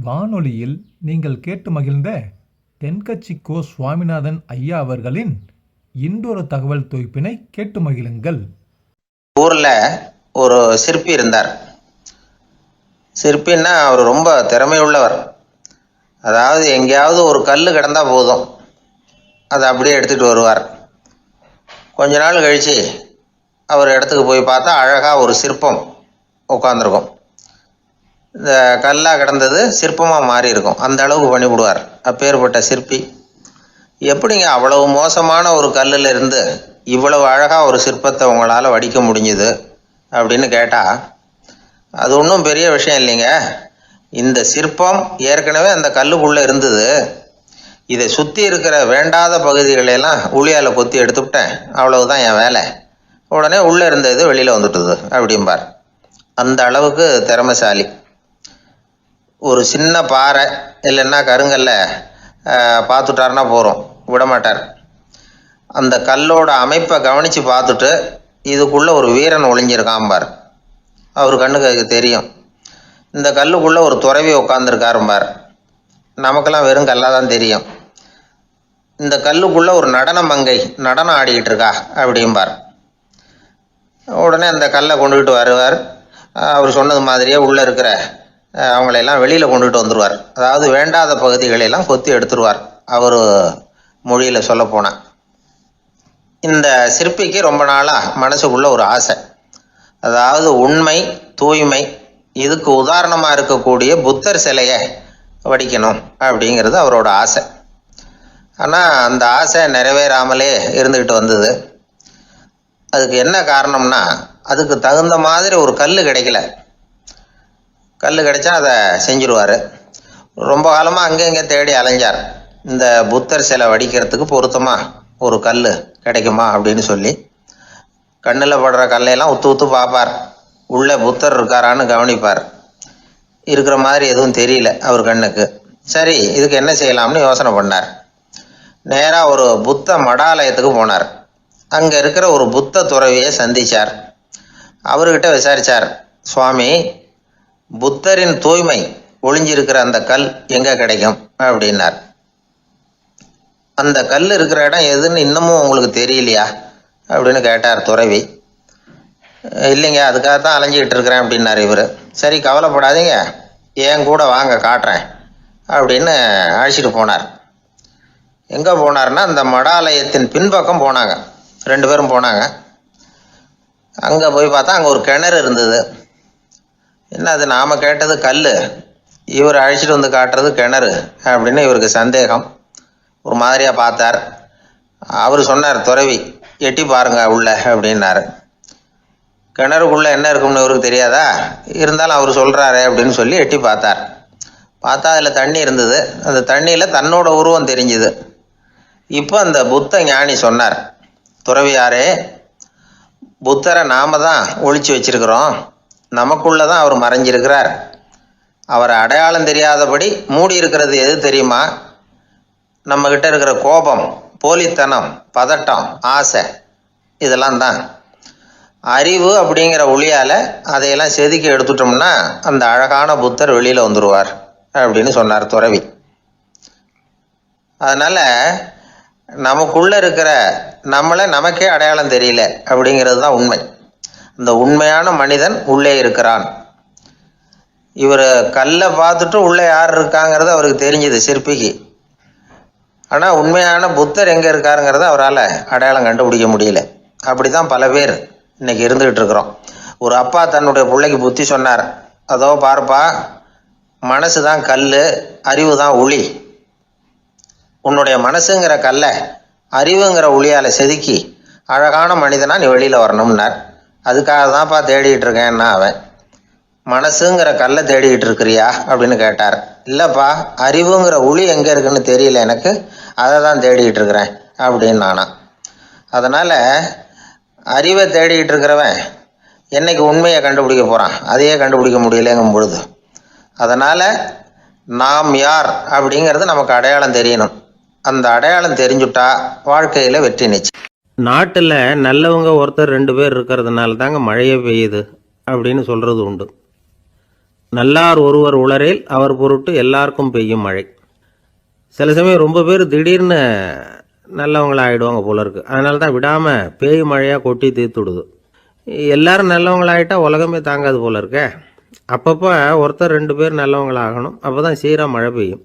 வானொலியில் நீங்கள் கேட்டு மகிழ்ந்த தென்கட்சி கோ சுவாமிநாதன் ஐயா அவர்களின் இன்றொரு தகவல் தொகுப்பினை கேட்டு மகிழுங்கள். ஊர்ல ஒரு சிற்பி இருந்தார். சிற்பின்னா அவர் ரொம்ப திறமை உள்ளவர். அதாவது எங்கேயாவது ஒரு கல் கிடந்தா போதும், அதை அப்படியே எடுத்துகிட்டு வருவார். கொஞ்ச நாள் கழித்து அவர் இடத்துக்கு போய் பார்த்தா அழகாக ஒரு சிற்பம் உட்காந்துருக்கும். இந்த கல்லாக கிடந்தது சிற்பமாக மாறி இருக்கும். அந்த அளவுக்கு பண்ணிவிடுவார். அப்பேற்பட்ட சிற்பி. எப்படிங்க அவ்வளவு மோசமான ஒரு கல்லில் இருந்து இவ்வளவு அழகாக ஒரு சிற்பத்தை உங்களால் வடிக்க முடிஞ்சுது அப்படின்னு கேட்டால், அது ஒன்றும் பெரிய விஷயம் இல்லைங்க. இந்த சிற்பம் ஏற்கனவே அந்த கல்லுக்குள்ளே இருந்தது. இதை சுற்றி இருக்கிற வேண்டாத பகுதிகளெல்லாம் உளியால் கொத்தி எடுத்துவிட்டேன், அவ்வளவுதான் என் வேலை. உடனே உள்ளே இருந்தது வெளியில் வந்துட்டுது அப்படிம்பார். அந்த அளவுக்கு திறமைசாலி. ஒரு சின்ன பாறை இல்லைன்னா கருங்கல்ல பார்த்துட்டாருன்னா போகிறோம், விடமாட்டார். அந்த கல்லோட அமைப்பை கவனித்து பார்த்துட்டு இதுக்குள்ளே ஒரு வீரன் ஒளிஞ்சிருக்காம்பார். அவர் கண்ணுக்கு தெரியும். இந்த கல்லுக்குள்ளே ஒரு துறவி உட்காந்துருக்காரும்பார். நமக்கெல்லாம் வெறும் கல்லாக தான் தெரியும். இந்த கல்லுக்குள்ளே ஒரு நடன மங்கை நடனம் ஆடிக்கிட்டு இருக்கா அப்படிம்பார். உடனே அந்த கல்லை கொண்டுகிட்டு வருவார். அவர் சொன்னது மாதிரியே உள்ளே இருக்கிற அவங்களையெல்லாம் வெளியில் கொண்டுட்டு வந்துடுவார். அதாவது வேண்டாத பகுதிகளெல்லாம் கொத்தி எடுத்துருவார். அவர் மொழியில் சொல்லப்போனால், இந்த சிற்பிக்கு ரொம்ப நாளாக மனசுக்குள்ள ஒரு ஆசை. அதாவது உண்மை, தூய்மை, இதுக்கு உதாரணமாக இருக்கக்கூடிய புத்தர் சிலையை வடிக்கணும் அப்படிங்கிறது அவரோட ஆசை. ஆனால் அந்த ஆசை நிறைவேறாமலே இருந்துக்கிட்டு வந்தது. அதுக்கு என்ன காரணம்னா, அதுக்கு தகுந்த மாதிரி ஒரு கல் கிடைக்கல. கல் கிடைச்சா அதை செஞ்சுருவார். ரொம்ப காலமாக அங்கே இங்கே தேடி அலைஞ்சார். இந்த புத்தர் சிலை வடிக்கிறதுக்கு பொருத்தமாக ஒரு கல் கிடைக்குமா அப்படின்னு சொல்லி கண்ணில் படுற கல்லையெல்லாம் உத்து உத்து பார்ப்பார். உள்ளே புத்தர் இருக்காரான்னு கவனிப்பார். இருக்கிற மாதிரி எதுவும் தெரியல அவர் கண்ணுக்கு. சரி, இதுக்கு என்ன செய்யலாம்னு யோசனை பண்ணார். நேராக ஒரு புத்த மடாலயத்துக்கு போனார். அங்கே இருக்கிற ஒரு புத்த துறவியை சந்தித்தார். அவர்கிட்ட விசாரித்தார், சுவாமி, புத்தரின் தூய்மை ஒளிஞ்சிருக்கிற அந்த கல் எங்கே கிடைக்கும் அப்படின்னார். அந்த கல் இருக்கிற இடம் எதுன்னு இன்னமும் உங்களுக்கு தெரியலையா அப்படின்னு கேட்டார் துறவி. இல்லைங்க, அதுக்காகத்தான் அலைஞ்சிக்கிட்டு இருக்கிறேன் அப்படின்னார் இவர். சரி, கவலைப்படாதீங்க, ஏன் கூட வாங்க காட்டுறேன் அப்படின்னு அழைச்சிட்டு போனார். எங்கே போனார்னா, அந்த மடாலயத்தின் பின்பக்கம் போனாங்க. 2 பேரும் போனாங்க. அங்கே போய் பார்த்தா அங்கே ஒரு கிணறு இருந்தது. என்ன அது, நாம் கேட்டது கல், இவர் அழைச்சிட்டு வந்து காட்டுறது கிணறு அப்படின்னு இவருக்கு சந்தேகம். ஒரு மாதிரியாக பார்த்தார். அவர் சொன்னார், துறவி, எட்டி பாருங்க உள்ள அப்படின்னாரு. கிணறுக்குள்ளே என்ன இருக்கும்னு இவருக்கு தெரியாதா? இருந்தாலும் அவர் சொல்கிறாரு அப்படின்னு சொல்லி எட்டி பார்த்தார். பார்த்தா அதில் தண்ணி இருந்தது. அந்த தண்ணியில் தன்னோட உருவம் தெரிஞ்சுது. இப்போ அந்த புத்த ஞானி சொன்னார், துறவியாரே, புத்தரை நாம தான் ஒழிச்சு வச்சிருக்கிறோம், நமக்குள்ள தான் அவர் மறைஞ்சிருக்கிறார். அவரை அடையாளம் தெரியாதபடி மூடி இருக்கிறது எது தெரியுமா? நம்மக்கிட்ட இருக்கிற கோபம், போலித்தனம், பதட்டம், ஆசை, இதெல்லாம் தான். அறிவு அப்படிங்கிற ஒளியால் அதையெல்லாம் செதுக்கி எடுத்துட்டோம்னா அந்த அழகான புத்தர் வெளியில் வந்துடுவார் அப்படின்னு சொன்னார் துறவி. அதனால் நமக்குள்ளே இருக்கிற நம்மளை நமக்கே அடையாளம் தெரியல அப்படிங்கிறது தான் உண்மை. இந்த உண்மையான மனிதன் உள்ளே இருக்கிறான். இவர் கல்லை பார்த்துட்டு உள்ளே யார் இருக்காங்கிறது அவருக்கு தெரிஞ்சுது சிற்பிக்கு. ஆனால் உண்மையான புத்தர் எங்கே இருக்காருங்கிறத அவரால் அடையாளம் கண்டுபிடிக்க முடியல. அப்படி தான் பல பேர் இன்னைக்கு இருந்துகிட்டு இருக்கிறோம். ஒரு அப்பா தன்னுடைய பிள்ளைக்கு புத்தி சொன்னார், அதோ பார்ப்பா, மனசு தான் கல், அறிவு தான் உளி. உன்னுடைய மனசுங்கிற கல்லை அறிவுங்கிற ஒளியால் செதுக்கி அழகான மனிதனா நீ வெளியில் வரணும்னார். அதுக்காக தான்ப்பா தேடிக்கிட்டு இருக்கேன்னா அவன். மனசுங்கிற கல்லை தேடிக்கிட்டு இருக்கிறியா அப்படின்னு கேட்டார். இல்லைப்பா, அறிவுங்கிற ஒளி எங்கே இருக்குன்னு தெரியல எனக்கு, அதை தான் தேடிக்கிட்டு இருக்கிறேன் அப்படின்னு நானா. அதனால் அறிவை தேடிக்கிட்டு இருக்கிறவன் என்னைக்கு உண்மையை கண்டுபிடிக்க போகிறான்? அதையே கண்டுபிடிக்க முடியலைங்கும் பொழுது. அதனால் நாம் யார் அப்படிங்கிறது நமக்கு அடையாளம் தெரியணும். அந்த அடையாளம் தெரிஞ்சுட்டா வாழ்க்கையில் வெற்றி நிச்சயம். நாட்டில் நல்லவங்க ஒருத்தர் 2 பேர் இருக்கிறதுனால தாங்க மழையே பெய்யுது அப்படின்னு சொல்கிறது உண்டு. நல்லார் ஒருவர் உளரேல் அவர் பொருட்டு எல்லாருக்கும் பெய்யும் மழை. சில சமயம் ரொம்ப பேர் திடீர்னு நல்லவங்களா ஆகிடுவாங்க போல இருக்கு. அதனால தான் விடாமல் பேய் மழையாக கொட்டி தீர்த்து விடுது. எல்லாரும் நல்லவங்களாயிட்டா உலகமே தாங்காது போல இருக்க. அப்பப்போ ஒருத்தர் 2 பேர் நல்லவங்களாகணும். அப்போ தான் சீராக மழை பெய்யும்.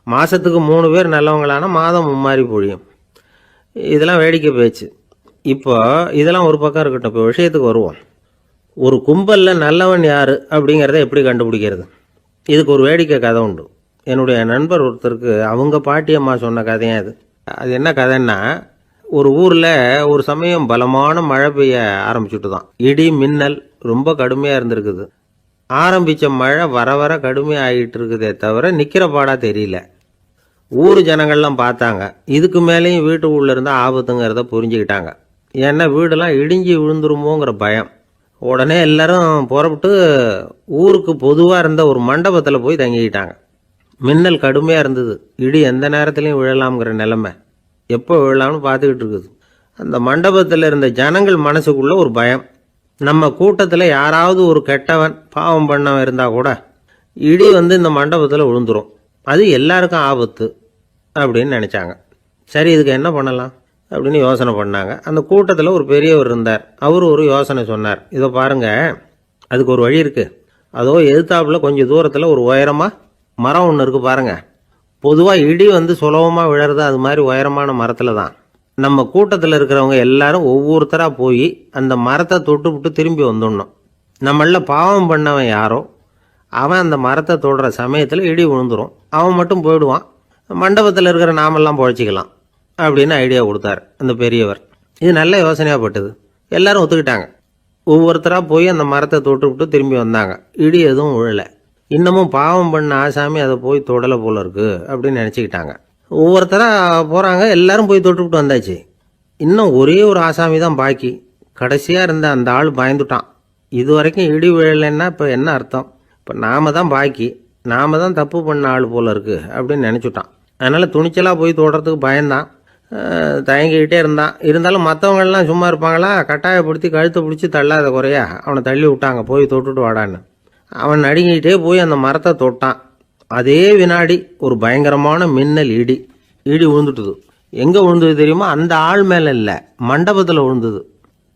மாதத்துக்கு 3 பேர் நல்லவங்களானா மாதம் மும்மாரி பொழியும். இதெல்லாம் வேடிக்கை பேச்சு. இப்போ இதெல்லாம் ஒரு பக்கம் இருக்கட்டும். இப்போ விஷயத்துக்கு வருவோம். ஒரு கும்பலில் நல்லவன் யார் அப்படிங்கிறத எப்படி கண்டுபிடிக்கிறது? இதுக்கு ஒரு வேடிக்கை கதை உண்டு. என்னுடைய நண்பர் ஒருத்தருக்கு அவங்க பாட்டியம்மா சொன்ன கதையாக அது. அது என்ன கதைன்னா, ஒரு ஊரில் ஒரு சமயம் பலமான மழை பெய்ய ஆரம்பிச்சுட்டு தான். இடி மின்னல் ரொம்ப கடுமையாக இருந்திருக்குது. ஆரம்பித்த மழை வர வர கடுமையாக ஆகிட்டு இருக்குதே தவிர நிற்கிற பாடாக தெரியல. ஊர் ஜனங்கள்லாம் பார்த்தாங்க. இதுக்கு மேலேயும் வீட்டு உள்ள இருந்தால் ஆபத்துங்கிறத புரிஞ்சுக்கிட்டாங்க. ஏன்னா வீடெல்லாம் இடிஞ்சு விழுந்துருமோங்கிற பயம். உடனே எல்லாரும் புறப்பட்டு ஊருக்கு பொதுவாக இருந்த ஒரு மண்டபத்தில் போய் தங்கிக்கிட்டாங்க. மின்னல் கடுமையாக இருந்தது. இடி எந்த நேரத்துலையும் விழலாம்ங்கிற நிலைமை. எப்போ விழலாம்னு பார்த்துக்கிட்டு இருக்குது. அந்த மண்டபத்தில் இருந்த ஜனங்கள் மனசுக்குள்ள ஒரு பயம். நம்ம கூட்டத்தில் யாராவது ஒரு கெட்டவன் பாவம் பண்ணவன் இருந்தால் கூட இடி இந்த மண்டபத்தில் விழுந்துரும். அது எல்லாருக்கும் ஆபத்து அப்படின்னு நினச்சாங்க. சரி, இதுக்கு என்ன பண்ணலாம் அப்படின்னு யோசனை பண்ணாங்க. அந்த கூட்டத்தில் ஒரு பெரியவர் இருந்தார். அவர் ஒரு யோசனை சொன்னார். இதோ பாருங்க, அதுக்கு ஒரு வழி இருக்குது. அதோ எதிர்த்தாப்புல கொஞ்சம் தூரத்தில் ஒரு உயரமாக மரம் ஒன்று இருக்குது பாருங்க. பொதுவாக இடி சுலபமாக விழறது அது மாதிரி உயரமான மரத்தில் தான். நம்ம கூட்டத்தில் இருக்கிறவங்க எல்லாரும் ஒவ்வொருத்தராக போய் அந்த மரத்தை தொட்டுவிட்டு திரும்பி வந்துடணும். நம்மள பாவம் பண்ணவன் யாரோ அவன் அந்த மரத்தை தொடுற சமயத்தில் இடி விழுந்துடும். அவன் மட்டும் போயிடுவான். மண்டபத்தில் இருக்கிற நாமெல்லாம் பொழைச்சிக்கலாம் அப்படின்னு ஐடியா கொடுத்தாரு அந்த பெரியவர். இது நல்ல யோசனையாக பட்டது. எல்லாரும் ஒத்துக்கிட்டாங்க. ஒவ்வொருத்தராக போய் அந்த மரத்தை தொட்டுவிட்டு திரும்பி வந்தாங்க. இடி எதுவும் விழலை. இன்னமும் பாவம் பண்ண ஆசாமி அதை போய் தொடலை போல இருக்கு அப்படின்னு நினச்சிக்கிட்டாங்க. ஒவ்வொருத்தராக போகிறாங்க. எல்லாரும் போய் தொட்டுவிட்டு வந்தாச்சு. இன்னும் ஒரே ஒரு ஆசாமி தான் பாக்கி. கடைசியாக இருந்த அந்த ஆள் பயந்துட்டான். இது வரைக்கும் இடி விழலைன்னா இப்போ என்ன அர்த்தம்? இப்போ நாம தான் பாக்கி, நாம தான் தப்பு பண்ண ஆள் போல இருக்கு அப்படின்னு நினச்சிட்டான். அதனால் துணிச்சலாக போய் தொடுறதுக்கு பயந்தான். தயங்கிக்கிட்டே இருந்தான். இருந்தாலும் மற்றவங்கள்லாம் சும்மா இருப்பாங்களா? கட்டாயப்படுத்தி கழுத்தை பிடிச்சி தள்ளாத குறையா அவனை தள்ளி விட்டாங்க. போய் தொட்டுட்டு வாடான்னு. அவன் நடுங்கிட்டே போய் அந்த மரத்தை தொட்டான். அதே வினாடி ஒரு பயங்கரமான மின்னல் இடி விழுந்துட்டுது. எங்கே விழுந்தது தெரியுமா? அந்த ஆள் மேலே இல்லை, மண்டபத்தில் விழுந்தது.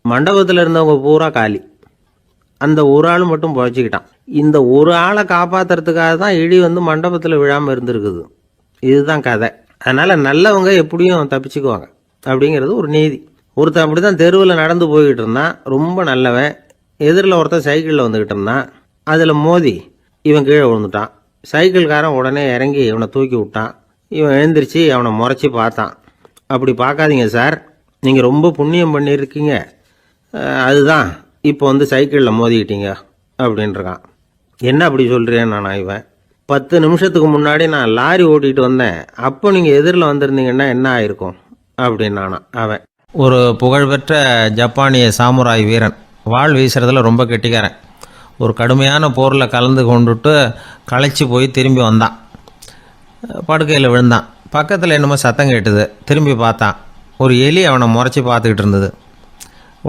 மண்டபத்தில் இருந்தவங்க பூரா காலி. அந்த ஒரு ஆள் மட்டும் புழைச்சிக்கிட்டான். இந்த ஒரு ஆளை காப்பாற்றுறதுக்காக தான் இடி மண்டபத்தில் விழாமல் இருந்திருக்குது. இதுதான் கதை. அதனால் நல்லவங்க எப்படியும் தப்பிச்சுக்குவாங்க அப்படிங்கிறது ஒரு நீதி. ஒருத்தன் அப்படி தான் தெருவில் நடந்து போய்கிட்டு இருந்தான். ரொம்ப நல்லவன். எதிரில் ஒருத்தன் சைக்கிளில் வந்துக்கிட்டு இருந்தான். அதில் மோதி இவன் கீழே விழுந்துட்டான். சைக்கிள்காரன் உடனே இறங்கி இவனை தூக்கி விட்டான். இவன் எழுந்திரிச்சு அவனை முறைச்சி பார்த்தான். அப்படி பார்க்காதீங்க சார், நீங்கள் ரொம்ப புண்ணியம் பண்ணியிருக்கீங்க, அதுதான் இப்போ சைக்கிளில் மோதிக்கிட்டீங்க அப்படின்றான். என்ன அப்படி சொல்கிறேன் நான்? இவன் 10 நிமிஷத்துக்கு முன்னாடி நான் லாரி ஓட்டிகிட்டு வந்தேன், அப்போ நீங்கள் எதிரில் வந்திருந்தீங்கன்னா என்ன ஆயிருக்கும் அப்படின்னானா அவன். ஒரு புகழ்பெற்ற ஜப்பானிய சாமுராய் வீரன். வாள் வீசுறதுல ரொம்ப கெட்டிக்காரன். ஒரு கடுமையான போரில் கலந்து கொண்டுட்டு களைச்சி போய் திரும்பி வந்தான். படுக்கையில் விழுந்தான். பக்கத்தில் என்னமோ சத்தம் கேட்டுது. திரும்பி பார்த்தான். ஒரு எலி அவனை முறைச்சி பார்த்துக்கிட்டு இருந்தது.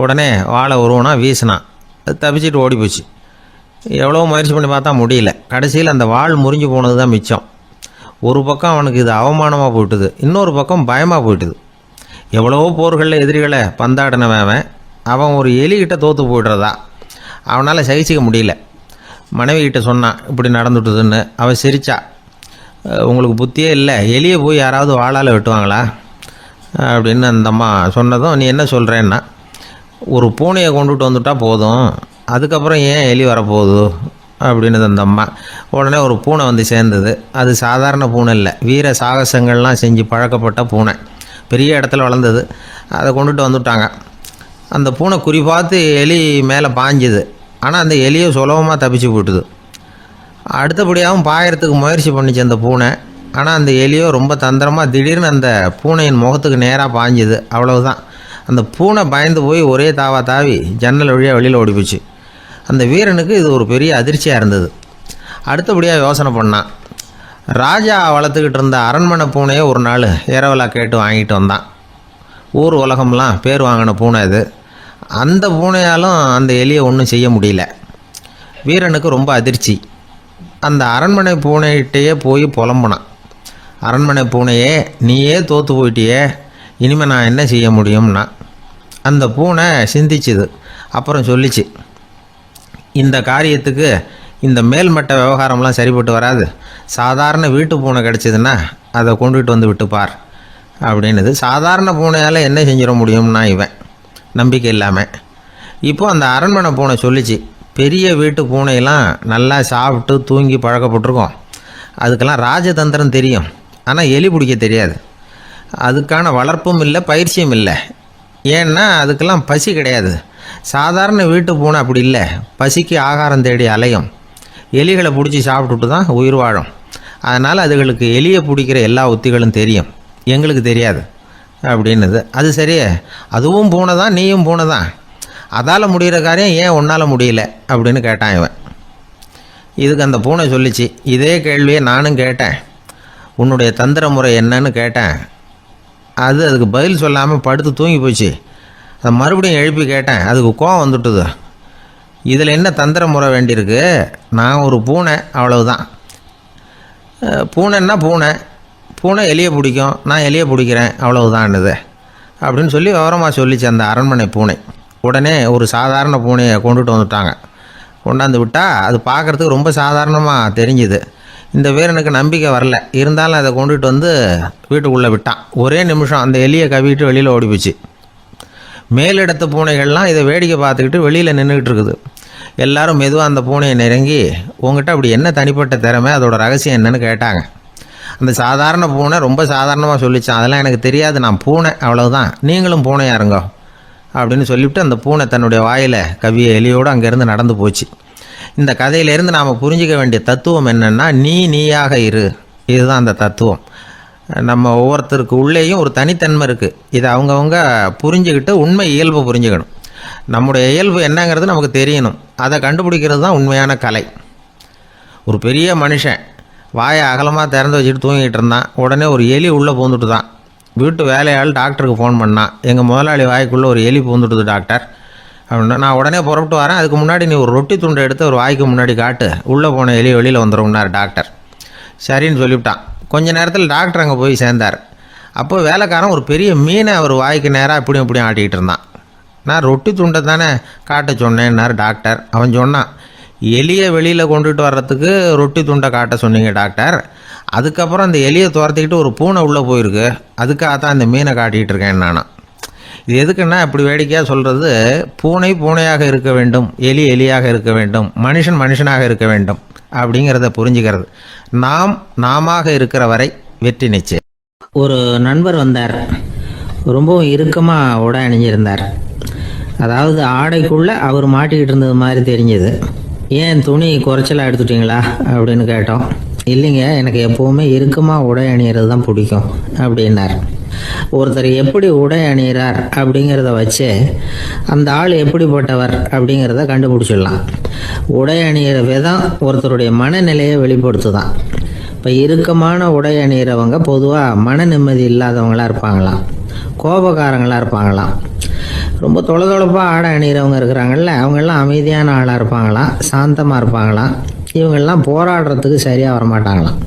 உடனே வாழை உருவனா வீசினான். அது தப்பிச்சிட்டு ஓடி போச்சு. எவ்வளோ முயற்சி பண்ணி பார்த்தா முடியல. கடைசியில் அந்த வாள் முறிஞ்சு போனது தான் மிச்சம். ஒரு பக்கம் அவனுக்கு இது அவமானமாக போயிட்டுது, இன்னொரு பக்கம் பயமாக போயிட்டுது. எவ்வளவோ போர்களில் எதிரிகளை பந்தாடினவன் அவன் ஒரு எலிகிட்ட தோற்று போய்டுறதா அவனால் சகிச்சிக்க முடியல. மனைவிகிட்ட சொன்னான் இப்படி நடந்துட்டுதுன்னு. அவள் சிரிச்சா. உங்களுக்கு புத்தியே இல்லை, எலியை போய் யாராவது வாளால் வெட்டுவாங்களா அப்படின்னு அந்த அம்மா சொன்னதும், நீ என்ன சொல்கிறேன்னா, ஒரு பூனையை கொண்டுட்டு வந்துட்டா போதும், அதுக்கப்புறம் ஏன் எலி வரப்போகுது அப்படின்னு அந்த அம்மா. உடனே ஒரு பூனை சேர்ந்தது. அது சாதாரண பூனை இல்லை, வீர சாகசங்கள்லாம் செஞ்சு பழக்கப்பட்ட பூனை. பெரிய இடத்துல வளர்ந்தது. அதை கொண்டுட்டு வந்துட்டாங்க. அந்த பூனை குறி பார்த்து எலி மேலே பாஞ்சுது. ஆனால் அந்த எலியை சுலபமாக தப்பிச்சு போட்டுது. அடுத்தபடியாகவும் பாயறதுக்கு முயற்சி பண்ணிச்சு அந்த பூனை. ஆனால் அந்த எலியோ ரொம்ப தந்திரமாக திடீர்னு அந்த பூனையின் முகத்துக்கு நேராக பாஞ்சுது. அவ்வளவுதான். அந்த பூனை பயந்து போய் ஒரே தாவி ஜன்னல் வழியாக வெளியில் ஓடி போச்சு. அந்த வீரனுக்கு இது ஒரு பெரிய அதிர்ச்சியாக இருந்தது. அடுத்தபடியாக யோசனை பண்ணான். ராஜா வளர்த்துக்கிட்டு இருந்த அரண்மனை பூனையை ஒரு நாள் இரவலாக கேட்டு வாங்கிட்டு வந்தான். ஊர் உலகம்லாம் பேர் வாங்கின பூனை அது. அந்த பூனையாலும் அந்த எலியை ஒன்றும் செய்ய முடியல. வீரனுக்கு ரொம்ப அதிர்ச்சி. அந்த அரண்மனை பூனைகிட்டேயே போய் புலம்புனான். அரண்மனை பூனையே, நீயே தோற்று போயிட்டியே, இனிமேல் நான் என்ன செய்ய முடியும்னா. அந்த பூனை சிந்திச்சுது. அப்புறம் சொல்லிச்சு, இந்த காரியத்துக்கு இந்த மேல்மட்ட விவகாரம்லாம் சரிப்பட்டு வராது. சாதாரண வீட்டு பூனை கிடச்சிதுன்னா அதை கொண்டுகிட்டு வந்து விட்டுப்பார் அப்படின்னுது. சாதாரண பூனையால் என்ன செஞ்சிட முடியும்னா இவன் நம்பிக்கை இல்லாமல். இப்போது அந்த அரண்மனை பூனை சொல்லிச்சு, பெரிய வீட்டு பூனையெல்லாம் நல்லா சாப்பிட்டு தூங்கி பழக்கப்பட்டிருக்கோம். அதுக்கெல்லாம் ராஜதந்திரம் தெரியும், ஆனால் எலி பிடிக்க தெரியாது. அதுக்கான வளர்ப்பும் இல்லை, பயிற்சியும் இல்லை. ஏன்னா அதுக்கெல்லாம் பசி கிடையாது. சாதாரண வீட்டு பூனை அப்படி இல்லை, பசிக்கு ஆகாரம் தேடி அலையும். எலிகளை பிடிச்சி சாப்பிட்டுட்டு தான் உயிர் வாழும். அதனால் அதுகளுக்கு எலியை பிடிக்கிற எல்லா உத்திகளும் தெரியும், எங்களுக்கு தெரியாது அப்படின்னுது. அது சரியே, அதுவும் பூனை தான், நீயும் பூனை தான். அதால் முடிகிற காரியம் ஏன் உன்னால் முடியல அப்படின்னு கேட்டான் இவன். இதுக்கு அந்த பூனை சொல்லிச்சு, இதே கேள்வியை நானும் கேட்டேன். உன்னுடைய தந்திர முறை என்னன்னு கேட்டேன். அதுக்கு பதில் சொல்லாமல் படுத்து தூங்கி போச்சு. அதை மறுபடியும் எழுப்பி கேட்டேன். அதுக்கு கோவம் வந்துட்டுது. இதில் என்ன தந்திர முறை வேண்டியிருக்கு? நான் ஒரு பூனை, அவ்வளவுதான். பூனைன்னா பூனை, பூனை எலியை பிடிக்கும், நான் எலியை பிடிக்கிறேன், அவ்வளவுதான்னுது அப்படின்னு சொல்லி விவரமாக சொல்லிச்சு அந்த அரண்மனை பூனை. உடனே ஒரு சாதாரண பூனையை கொண்டுட்டு வந்துட்டாங்க. கொண்டாந்து விட்டால் அது பார்க்குறதுக்கு ரொம்ப சாதாரணமாக தெரிஞ்சுது. இந்த வீரனுக்கு நம்பிக்கை வரல. இருந்தாலும் அதை கொண்டுட்டு வந்து வீட்டுக்குள்ளே விட்டான். ஒரே நிமிஷம் அந்த எலியை கவிட்டு வெளியில் ஓடிப்போச்சு. மேலிடத்து பூனைகள்லாம் இதை வேடிக்கை பார்த்துக்கிட்டு வெளியில் நின்றுக்கிட்டு இருக்குது. எல்லாரும் மெதுவாக அந்த பூனையை நெருங்கி, உங்ககிட்ட அப்படி என்ன தனிப்பட்ட திறமை, அதோட ரகசியம் என்னன்னு கேட்டாங்க. அந்த சாதாரண பூனை ரொம்ப சாதாரணமாக சொல்லிச்சான், அதெல்லாம் எனக்கு தெரியாது, நான் பூனை, அவ்வளவுதான், நீங்களும் பூனையாக இருங்கோ அப்படின்னு சொல்லிவிட்டு அந்த பூனை தன்னுடைய வாயில் கவிய எலியோடு அங்கேருந்து நடந்து போச்சு. இந்த கதையிலேருந்து நாம் புரிஞ்சிக்க வேண்டிய தத்துவம் என்னென்னா, நீயாக இரு. இதுதான் அந்த தத்துவம். நம்ம ஒவ்வொருத்தருக்கு உள்ளேயும் ஒரு தனித்தன்மை இருக்குது. இதை அவங்கவுங்க புரிஞ்சுக்கிட்டு உண்மை இயல்பு புரிஞ்சுக்கணும். நம்முடைய இயல்பு என்னங்கிறது நமக்கு தெரியணும். அதை கண்டுபிடிக்கிறது தான் உண்மையான கலை. ஒரு பெரிய மனுஷன் வாயை அகலமாக திறந்து வச்சுட்டு தூங்கிட்டு இருந்தான். உடனே ஒரு எலி உள்ளே பூந்துட்டு தான். வீட்டு வேலையாள் டாக்டருக்கு ஃபோன் பண்ணான், எங்கள் முதலாளி வாய்க்குள்ளே ஒரு எலி பூந்துட்டுது டாக்டர் அப்படின்னா. நான் உடனே புறப்பட்டு வரேன், அதுக்கு முன்னாடி நீ ஒரு ரொட்டி துண்டை எடுத்து ஒரு வாய்க்கு முன்னாடி காட்டு, உள்ளே போன எலி வெளியில் வந்துடும்னார் டாக்டர். சரின்னு சொல்லிவிட்டான். கொஞ்ச நேரத்தில் டாக்டர் அங்கே போய் சேர்ந்தார். அப்போ வேலைக்காரன் ஒரு பெரிய மீனை அவர் வாய்க்கு நேராக இப்படியும் ஆட்டிக்கிட்டு இருந்தான். நான் ரொட்டி துண்டை தானே காட்ட சொன்னேன்னார் டாக்டர். அவன் சொன்னான், எலியை வெளியில் கொண்டுட்டு வர்றதுக்கு ரொட்டி துண்டை காட்ட சொன்னீங்க டாக்டர், அதுக்கப்புறம் அந்த எலியை துரத்திக்கிட்டு ஒரு பூனை உள்ளே போயிருக்கு, அதுக்காகத்தான் இந்த மீனை காட்டிகிட்டு இருக்கேன் நானா. இது எதுக்குன்னா இப்படி வேடிக்கையாக சொல்கிறது, பூனை பூனையாக இருக்க வேண்டும், எலி எலியாக இருக்க வேண்டும், மனுஷன் மனுஷனாக இருக்க வேண்டும் அப்படிங்கிறத புரிஞ்சுக்கிறது. நாம இருக்கிற வரை வெற்றி நிச்சயம். ஒரு நண்பர் வந்தார். ரொம்பவும் இறுக்கமாக உடை அணிஞ்சிருந்தார். அதாவது ஆடைக்குள்ளே அவர் மாட்டிக்கிட்டு இருந்தது மாதிரி தெரிஞ்சது. ஏன் துணி குறைச்சலாக எடுத்துட்டிங்களா அப்படின்னு கேட்டோம். இல்லைங்க, எனக்கு எப்போவுமே இறுக்கமாக உடை அணிகிறது தான் பிடிக்கும் அப்படின்னார். ஒருத்தர் எப்படி உடை அணிகிறார் அப்படிங்கிறத வச்சு அந்த ஆள் எப்படிப்பட்டவர் அப்படிங்கிறத கண்டுபிடிச்சிடலாம். உடை அணிகிற விதம் ஒருத்தருடைய மனநிலையை வெளிப்படுத்துதான். இப்போ இறுக்கமான உடை அணிகிறவங்க பொதுவாக மன நிம்மதி இல்லாதவங்களாக இருப்பாங்களாம், கோபக்காரங்களாக இருப்பாங்களாம். ரொம்ப தொலைதொலைப்பாக ஆடை அணிகிறவங்க இருக்கிறாங்கல்ல, அவங்கெல்லாம் அமைதியான ஆளாக இருப்பாங்களாம், சாந்தமாக இருப்பாங்களாம். இவங்கெல்லாம் போராடுறதுக்கு சரியாக வரமாட்டாங்களாம்.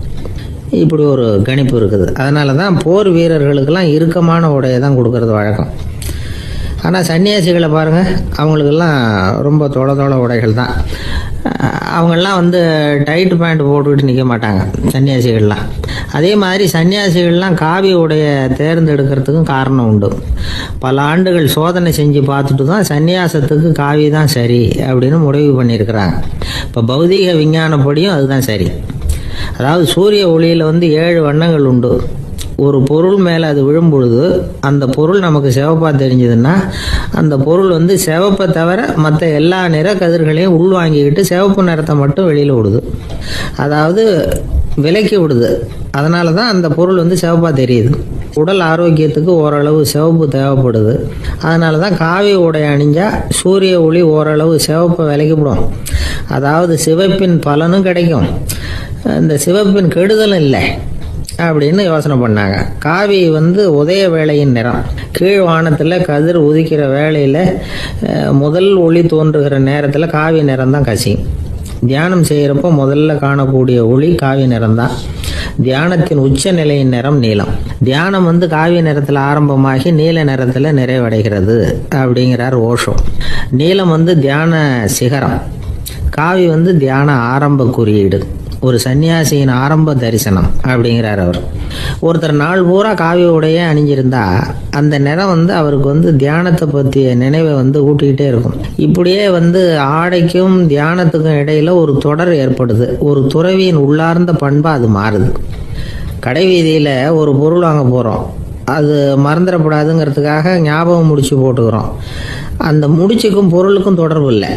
இப்படி ஒரு கணிப்பு இருக்குது. அதனால தான் போர் வீரர்களுக்கெல்லாம் இறுக்கமான உடையை தான் கொடுக்கறது வழக்கம். ஆனால் சன்னியாசிகளை பாருங்கள், அவங்களுக்கெல்லாம் ரொம்ப தொலை உடைகள் தான். அவங்கெல்லாம் டைட் பேண்ட் போட்டுக்கிட்டு நிற்க மாட்டாங்க சன்னியாசிகள்லாம். அதே மாதிரி சன்னியாசிகள்லாம் காவி உடையை தேர்ந்தெடுக்கிறதுக்கும் காரணம் உண்டு. பல ஆண்டுகள் சோதனை செஞ்சு பார்த்துட்டு தான் சன்னியாசத்துக்கு காவி தான் சரி அப்படின்னு முடிவு பண்ணியிருக்கிறாங்க. இப்போ பௌதிக விஞ்ஞானப்படியும் அதுதான் சரி. அதாவது சூரிய ஒளியில் 7 வண்ணங்கள் உண்டு. ஒரு பொருள் மேலே அது விழும்பொழுது அந்த பொருள் நமக்கு சிவப்பாக தெரிஞ்சதுன்னா அந்த பொருள் சிவப்பை தவிர மற்ற எல்லா நிற கதிர்களையும் உள்வாங்கிக்கிட்டு சிவப்பு நிறத்தை மட்டும் வெளியில் விடுது. அதாவது விலக்கி விடுது. அதனால தான் அந்த பொருள் சிவப்பாக தெரியுது. உடல் ஆரோக்கியத்துக்கு ஓரளவு சிவப்பு தேவைப்படுது. அதனால தான் காவி உடை அணிஞ்சால் சூரிய ஒளி ஓரளவு சிவப்பை விலக்கிவிடும். அதாவது சிவப்பின் பலனும் கிடைக்கும், இந்த சிவப்பின் கெடுதலும் இல்லை அப்படின்னு யோசனை பண்ணாங்க. காவி உதய வேளையின் நிறம். கீழ் வானத்தில் கதிர் உதிக்கிற வேளையில் முதல் ஒளி தோன்றுகிற நேரத்தில் காவி நிறம் தான் கசியும். தியானம் செய்கிறப்போ முதல்ல காணக்கூடிய ஒளி காவி நிறம்தான். தியானத்தின் உச்ச நிலையின் நிறம் நீலம். தியானம் காவி நிறத்தில் ஆரம்பமாகி நீல நிறத்தில் நிறைவடைகிறது அப்படிங்கிறார் ஓஷோ. நீலம் தியான சிகரம், காவி தியான ஆரம்ப குறியீடு, ஒரு சன்னியாசியின் ஆரம்ப தரிசனம் அப்படிங்கிறார் அவர். ஒருத்தர் நாள் பூரா காவி உடைய அணிஞ்சிருந்தா அந்த நிறம் அவருக்கு தியானத்தை பற்றிய நினைவை ஊட்டிக்கிட்டே இருக்கும். இப்படியே ஆடைக்கும் தியானத்துக்கும் இடையில ஒரு தொடர் ஏற்படுது. ஒரு துறவியின் உள்ளார்ந்த பண்பா அது மாறுது. கடை வீதியில் ஒரு பொருள் வாங்க போகிறோம், அது மறந்துடக்கூடாதுங்கிறதுக்காக ஞாபகம் முடிச்சு போட்டுக்கிறோம். அந்த முடிச்சுக்கும் பொருளுக்கும் தொடர்பு இல்லை.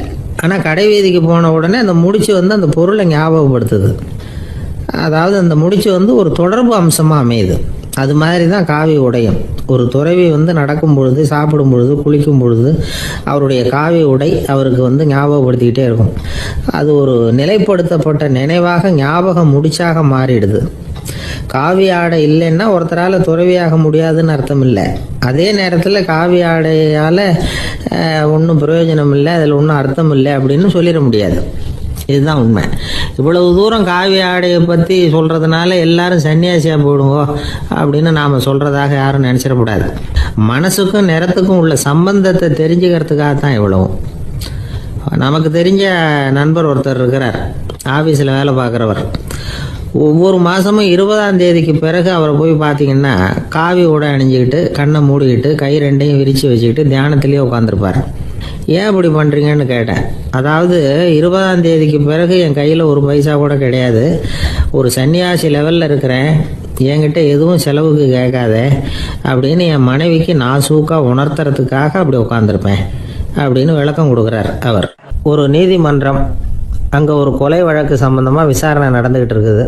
ஆனால் கடை வீதிக்கு போன உடனே அந்த முடிச்சு அந்த பொருளை ஞாபகப்படுத்துது. அதாவது அந்த முடிச்சு ஒரு தொடர்பு அம்சமாக அமையுது. அது மாதிரி தான் காவி உடையும். ஒரு துறவி நடக்கும் பொழுது, சாப்பிடும் பொழுது, குளிக்கும் பொழுது அவருடைய காவி உடை அவருக்கு ஞாபகப்படுத்திக்கிட்டே இருக்கும். அது ஒரு நிலைப்படுத்தப்பட்ட நினைவாக ஞாபக முடிச்சாக மாறிடுது. காவி ஆடை இல்லைன்னா ஒருத்தரால் துறவியாக முடியாதுன்னு அர்த்தம் இல்லை. அதே நேரத்தில் காவி ஆடையால் ஒன்றும் பிரயோஜனம் இல்லை, அதில் ஒன்றும் அர்த்தம் இல்லை அப்படின்னு சொல்லிட முடியாது. இதுதான் உண்மை. இவ்வளவு தூரம் காவி ஆடையை பற்றி சொல்கிறதுனால எல்லாரும் சன்னியாசியாக போடுங்க அப்படின்னு நாம் சொல்கிறதாக யாரும் நினச்சிடக்கூடாது. மனசுக்கும் நிறத்துக்கும் உள்ள சம்பந்தத்தை தெரிஞ்சுக்கிறதுக்காக தான் இவ்வளவும். நமக்கு தெரிஞ்ச நண்பர் ஒருத்தர் இருக்கிறார், ஆஃபீஸில் வேலை பார்க்குறவர். ஒவ்வொரு மாதமும் 20ஆம் தேதிக்கு பிறகு அவரை போய் பார்த்தீங்கன்னா காவி உடை அணிஞ்சிக்கிட்டு, கண்ணை மூடிக்கிட்டு, கை ரெண்டையும் விரித்து வச்சுக்கிட்டு தியானத்திலேயே உட்காந்துருப்பார். ஏன் இப்படி பண்ணுறீங்கன்னு கேட்டேன். அதாவது 20ஆம் தேதிக்கு பிறகு என் கையில் ஒரு பைசா கூட கிடையாது, ஒரு சன்னியாசி லெவலில் இருக்கிறேன், என்கிட்ட எதுவும் செலவுக்கு கேட்காத அப்படின்னு என் மனைவிக்கு நான் சூக்காக உணர்த்துறதுக்காக அப்படி உட்காந்துருப்பேன் அப்படின்னு விளக்கம் கொடுக்குறார் அவர். ஒரு நீதிமன்றம், அங்கே ஒரு கொலை வழக்கு சம்பந்தமாக விசாரணை நடந்துக்கிட்டு இருக்குது.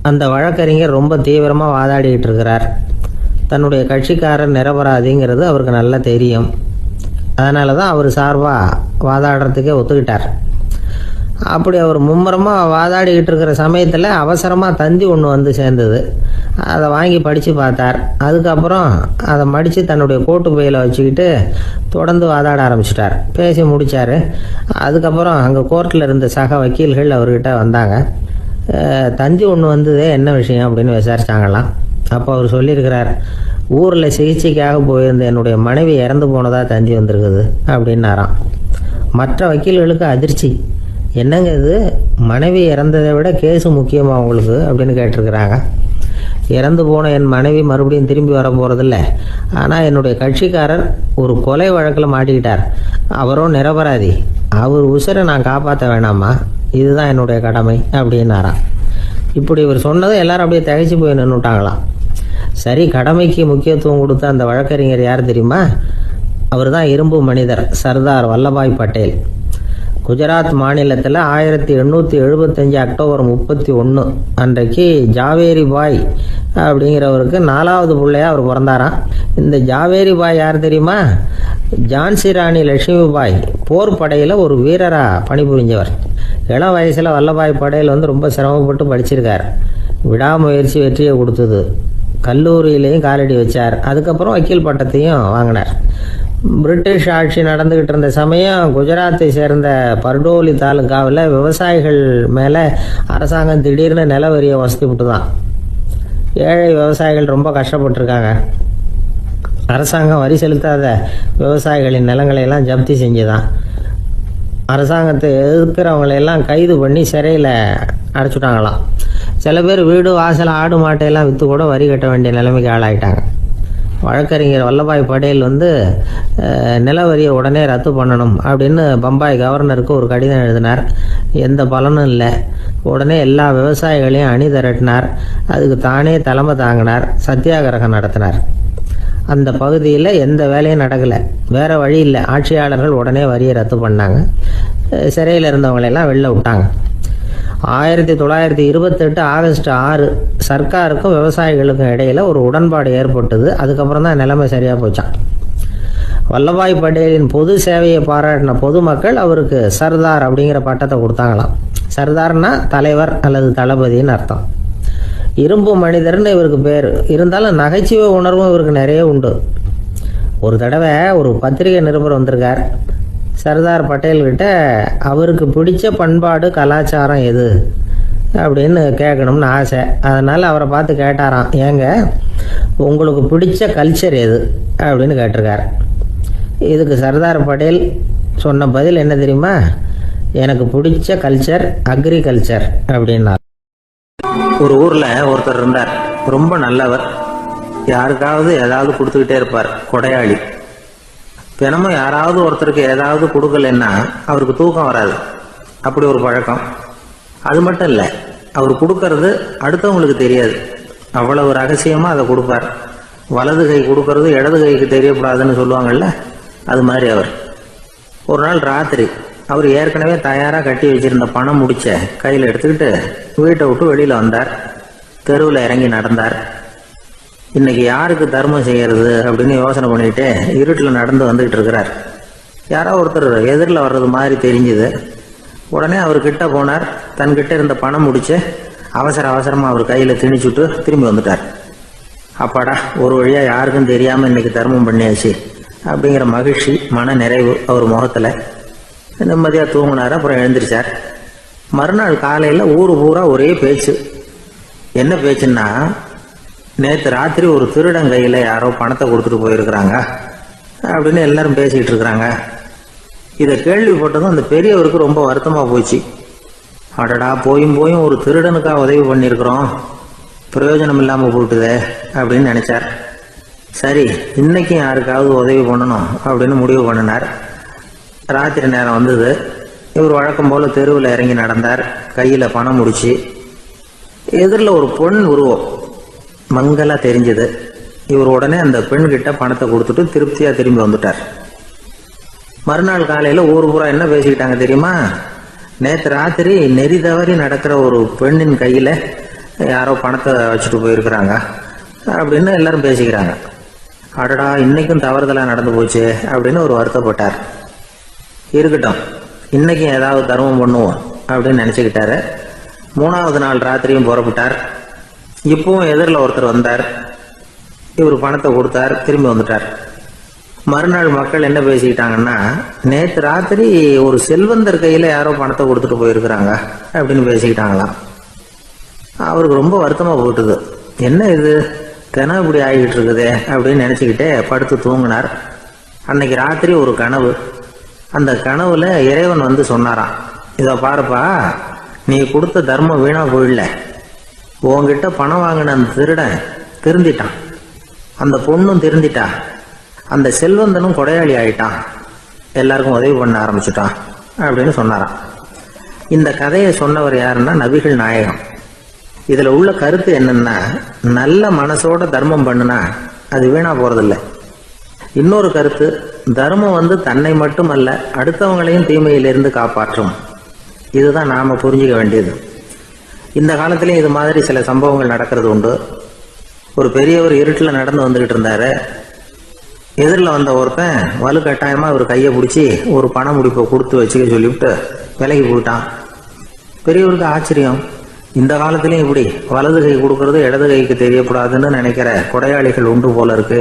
அந்த வழக்கறிஞர் ரொம்ப தீவிரமாக வாதாடிக்கிட்டு இருக்கிறார். தன்னுடைய கட்சிக்காரர் நிரபராதிங்கிறது அவருக்கு நல்லா தெரியும். அதனால தான் அவர் சார்பாக வாதாடுறதுக்கே ஒத்துக்கிட்டார். அப்படி அவர் மும்முரமாக வாதாடிக்கிட்டு இருக்கிற சமயத்தில் அவசரமாக தந்தி ஒன்று சேர்ந்தது. அதை வாங்கி படித்து பார்த்தார். அதுக்கப்புறம் அதை மடித்து தன்னுடைய கோட்டு பையில் வச்சுக்கிட்டு தொடர்ந்து வாதாட ஆரம்பிச்சிட்டார். பேசி முடித்தார். அதுக்கப்புறம் அங்கே கோர்ட்டில் இருந்த சக வக்கீல்கள் அவர்கிட்ட வந்தாங்க. தந்தி ஒன்று வந்ததே, என்ன விஷயம் அப்படின்னு விசாரிச்சாங்களாம். அப்போ அவர் சொல்லியிருக்கிறார், ஊரில் சிகிச்சைக்காக போயிருந்த என்னுடைய மனைவி இறந்து போனதாக தந்தி வந்திருக்குது அப்படின்னாராம். மற்ற வக்கீல்களுக்கு அதிர்ச்சி. என்னங்க இது, மனைவி இறந்ததை விட கேஸு முக்கியமாக உங்களுக்கு அப்படின்னு கேட்டிருக்கிறாங்க. இறந்து போன என் மனைவி மறுபடியும் திரும்பி வர போகிறதில்ல, ஆனால் என்னுடைய கட்சிக்காரர் ஒரு கொலை வழக்கில் மாட்டிக்கிட்டார், அவரும் நிரபராதி, அவர் உசுரை நான் காப்பாற்ற வேணாமா, இதுதான் என்னுடைய கடமை அப்படின்னாராம். இப்படி இவர் சொன்னதும் எல்லாரும் அப்படியே திகைச்சு போய் நின்றுட்டாங்களாம். சரி, கடமைக்கு முக்கியத்துவம் கொடுத்த அந்த வழக்கறிஞர் யார் தெரியுமா? அவர் தான் இரும்பு மனிதர் சர்தார் வல்லபாய் பட்டேல். குஜராத் மாநிலத்தில் 1875 அக்டோபர் 31 அன்றைக்கு ஜாவேரி பாய் அப்படிங்கிறவருக்கு 4வது பிள்ளையாக அவர் பிறந்தாராம். இந்த ஜாவேரி பாய் யார் தெரியுமா? ஜான்சி ராணி லட்சுமி பாய் போர் படையில் ஒரு வீரராக பணிபுரிஞ்சவர். இளம் வயசில் வல்லபாய் பட்டேல் ரொம்ப சிரமப்பட்டு படிச்சிருக்கார். விடாமுயற்சி வெற்றியை கொடுத்தது. கல்லூரியிலையும் காலடி வச்சார். அதுக்கப்புறம் வக்கீல் பட்டத்தையும் வாங்கினார். பிரிட்டிஷ் ஆட்சி நடந்துக்கிட்டு இருந்த சமயம் குஜராத்தை சேர்ந்த பர்டோலி தாலுகாவில் விவசாயிகள் மேலே அரசாங்கம் திடீர்னு நில வரியை வசதி விட்டு தான். ஏழை விவசாயிகள் ரொம்ப கஷ்டப்பட்டுருக்காங்க. அரசாங்கம் வரி செலுத்தாத விவசாயிகளின் நிலங்களையெல்லாம் ஜப்தி செஞ்சுதான். அரசாங்கத்தை எதிர்க்கிறவங்களையெல்லாம் கைது பண்ணி சிறையில் அடைச்சுட்டாங்களாம். சில பேர் வீடு வாசல் ஆடு மாட்டையெல்லாம் விற்று கூட வரி கட்ட வேண்டிய நிலைமைக்கு ஆளாயிட்டாங்க. வழக்கறிஞர் வல்லபாய் பட்டேல் நில வரியை உடனே ரத்து பண்ணணும் அப்படின்னு பம்பாய் கவர்னருக்கு ஒரு கடிதம் எழுதினார். எந்த பலனும் இல்லை. உடனே எல்லா விவசாயிகளையும் அணி திரட்டினார். அதுக்கு தானே தலைமை தாங்கினார். சத்தியாகிரகம் நடத்தினார். அந்த பகுதியில் எந்த வேலையும் நடக்கலை. வேறு வழி இல்லை. ஆட்சியாளர்கள் உடனே வரியை ரத்து பண்ணாங்க. சிறையில் இருந்தவங்களெல்லாம் வெளில விட்டாங்க. 1928 ஆகஸ்ட் 6 சர்க்காருக்கும் விவசாயிகளுக்கும் இடையில் ஒரு உடன்பாடு ஏற்பட்டது. அதுக்கப்புறம் தான் நிலைமை சரியாக போச்சான். வல்லபாய் பட்டேலின் பொது சேவையை பாராட்டின பொதுமக்கள் அவருக்கு சர்தார் அப்படிங்கிற பட்டத்தை கொடுத்தாங்களாம். சர்தார்னா தலைவர் அல்லது தளபதின்னு அர்த்தம். இரும்பு மனிதர்னு இவருக்கு பேர். இருந்தாலும் நகைச்சுவை உணர்வும் இவருக்கு நிறைய உண்டு. ஒரு தடவை ஒரு பத்திரிகை நிருபர் வந்திருக்கார். சர்தார் பட்டேல்கிட்ட அவருக்கு பிடிச்ச பண்பாடு கலாச்சாரம் எது அப்படின்னு கேட்கணும்னு ஆசை. அதனால் அவரை பார்த்து கேட்டாராம், ஏங்க உங்களுக்கு பிடிச்ச கல்ச்சர் எது அப்படின்னு கேட்டிருக்கார். இதுக்கு சர்தார் பட்டேல் சொன்ன பதில் என்ன தெரியுமா? எனக்கு பிடிச்ச கல்ச்சர் அக்ரிகல்ச்சர் அப்படின்னார். ஒரு ஊரில் ஒருத்தர் இருந்தார், ரொம்ப நல்லவர். யாருக்காவது ஏதாவது கொடுத்துக்கிட்டே இருப்பார், கொடையாளி. தினமும் யாராவது ஒருத்தருக்கு ஏதாவது கொடுக்கலன்னா அவருக்கு தூக்கம் வராது, அப்படி ஒரு பழக்கம். அது மட்டும் இல்லை, அவர் கொடுக்கறது அடுத்தவங்களுக்கு தெரியாது, அவ்வளவு ரகசியமாக அதை கொடுப்பார். வலது கை கொடுக்கறது இடது கைக்கு தெரியக்கூடாதுன்னு சொல்லுவாங்கள்ல, அது மாதிரி அவர். ஒரு நாள் ராத்திரி அவர் ஏற்கனவே தயாராக கட்டி வச்சிருந்த பணம் முடிச்ச கையில் எடுத்துக்கிட்டு வீட்டை விட்டு வெளியில் வந்தார். தெருவில் இறங்கி நடந்தார். இன்னைக்கு யாருக்கு தர்மம் செய்யறது அப்படின்னு யோசனை பண்ணிட்டு இருட்டில் நடந்து வந்துகிட்டு இருக்கிறார். யாரோ ஒருத்தர் எதிரில் வர்றது மாதிரி தெரிஞ்சுது. உடனே அவர் கிட்ட போனார். தன்கிட்ட இருந்த பணம் முடிச்சு அவசரமாக அவர் கையில் திணிச்சுட்டு திரும்பி வந்துட்டார். அப்பாடா, ஒரு வழியாக யாருக்கும் தெரியாமல் இன்னைக்கு தர்மம் பண்ணியாச்சு அப்படிங்கிற மகிழ்ச்சி, மன நிறைவு அவர் முகத்தில். நிம்மதியாக தூங்கினார். அப்புறம் எழுந்திரிச்சார். மறுநாள் காலையில் ஊர் பூரா ஒரே பேச்சு. என்ன பேச்சுன்னா, நேற்று ராத்திரி ஒரு திருடன் கையில் யாரோ பணத்தை கொடுத்துட்டு போயிருக்கிறாங்க அப்படின்னு எல்லாரும் பேசிக்கிட்டு இருக்கிறாங்க. இதை கேள்விப்பட்டதும் அந்த பெரியவருக்கு ரொம்ப வருத்தமாக போச்சு. அடடா, போயும் ஒரு திருடனுக்காக உதவி பண்ணியிருக்கிறோம், பிரயோஜனம் இல்லாமல் போட்டுதே அப்படின்னு நினச்சார். சரி, இன்னைக்கும் யாருக்காவது உதவி பண்ணணும் அப்படின்னு முடிவு பண்ணினார். ராத்திரி நேரம் வந்தது. இவர் வழக்கம் போல் தெருவில் இறங்கி நடந்தார். கையில் பணம் முடிச்சு. எதிரில் ஒரு பெண் உருவம் மங்கலா தெரிஞ்சது. இவர் உடனே அந்த பெண்கிட்ட பணத்தை கொடுத்துட்டு திருப்தியாக திரும்பி வந்துட்டார். மறுநாள் காலையில் ஊர் பூரா என்ன பேசிக்கிட்டாங்க தெரியுமா? நேற்று ராத்திரி நெறி தவறி நடக்கிற ஒரு பெண்ணின் கையில் யாரோ பணத்தை வச்சுட்டு போயிருக்கிறாங்க அப்படின்னு எல்லாரும் பேசிக்கிறாங்க. அடடா, இன்னைக்கும் தவறுதலாக நடந்து போச்சு அப்படின்னு ஒரு வருத்தப்பட்டார். இருக்கட்டும், இன்னைக்கும் ஏதாவது தர்மம் பண்ணுவோம் அப்படின்னு நினச்சிக்கிட்டாரு. 3வது நாள் ராத்திரியும் புறப்பட்டார். இப்பவும் எதிரில் ஒருத்தர் வந்தார். இவர் பணத்தை கொடுத்தார், திரும்பி வந்துட்டார். மறுநாள் மக்கள் என்ன பேசிக்கிட்டாங்கன்னா, நேற்று ராத்திரி ஒரு செல்வந்தர் கையில் யாரோ பணத்தை கொடுத்துட்டு போயிருக்கிறாங்க அப்படின்னு பேசிக்கிட்டாங்களாம். அவருக்கு ரொம்ப வருத்தமாக போட்டுது. என்ன இது, தினம் இப்படி ஆகிக்கிட்டு இருக்குதே அப்படின்னு நினச்சிக்கிட்டே படுத்து தூங்கினார். அன்னைக்கு ராத்திரி ஒரு கனவு. அந்த கனவுல இறைவன் வந்து சொன்னாராம், இதை பாருப்பா, நீ கொடுத்த தர்மம் வீணா போயிடல. உன்கிட்ட பணம் வாங்கின அந்த திருடன் திருந்திட்டான், அந்த பொண்ணும் திருந்திட்டா, அந்த செல்வந்தனும் கொடையாளி ஆயிட்டான், எல்லாருக்கும் உதவி பண்ண ஆரம்பிச்சுட்டான் அப்படின்னு சொன்னாராம். இந்த கதையை சொன்னவர் யாருன்னா நபிகள் நாயகம். இதில் உள்ள கருத்து என்னன்னா, நல்ல மனசோட தர்மம் பண்ணுனா அது வீணா போறதில்லை. இன்னொரு கருத்து, தர்மம் வந்து தன்னை மட்டுமல்ல அடுத்தவங்களையும் தீமையிலிருந்து காப்பாற்றும். இதுதான் நாம புரிஞ்சுக்க வேண்டியது. இந்த காலத்திலையும் இது மாதிரி சில சம்பவங்கள் நடக்கிறது உண்டு. ஒரு பெரியவர் இருட்டில் நடந்து வந்துகிட்டு இருந்தாரு. எதிரில் வந்த ஒருத்தன் வலுக்கட்டாயமாக அவர் கையை பிடிச்சி ஒரு பண முடிப்பை கொடுத்து வச்சுக்க சொல்லிவிட்டு விலகி போயிட்டான். பெரியவருக்கு ஆச்சரியம், இந்த காலத்திலையும் இப்படி வலது கை கொடுக்கறது இடது கைக்கு தெரியக்கூடாதுன்னு நினைக்கிற கொடையாளிகள் உண்டு போல இருக்கு